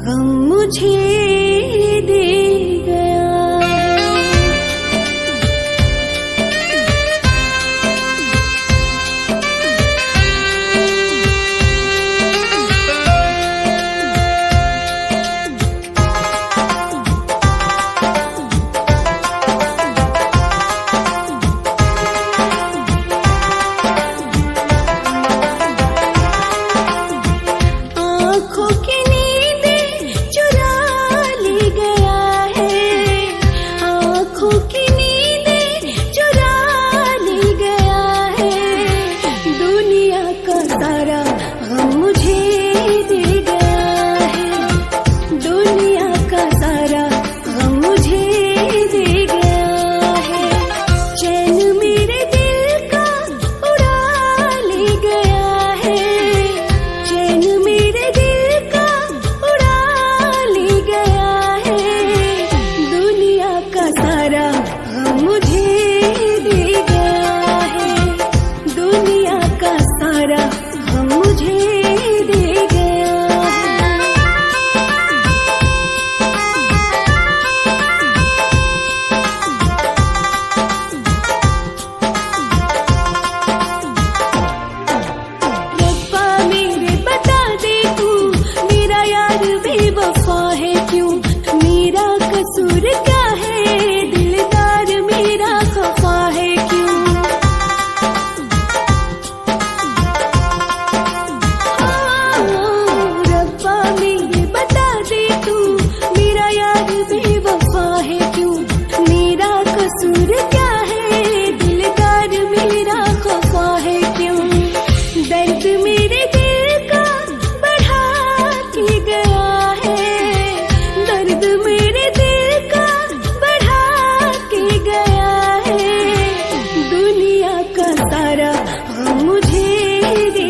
गम मुझे दे गया। आँखों की नींदें चुरा ले गया है, आँखों की नींदें चुरा ले गया है। दुनिया का सारा गम मुझे दे गया है, दुनिया का सारा गम मुझे दे गया है। चैन मेरे दिल का उड़ा ले गया है, चैन मेरे दिल का उड़ा ले गया है। दुनिया का सारा गम मुझे दे गया है, दुनिया का सारा गम मुझे दे गया है। रब्बा मेरे बता दे तू, मेरा यार बेवफा है क्यों, मेरा कसूर क्या है, दिलदार मेरा खफा है क्यों। रब्बा मेरे बता दे तू, मेरा यार बेवफा है क्यों, मेरा कसूर क्या है, दिलदार मेरा खफा है क्यों। दर्द मेरे दिल का बढ़ा के गया है, दर्द मेरे दिल का बढ़ा के गया है। दुनिया का सारा गम मुझे दे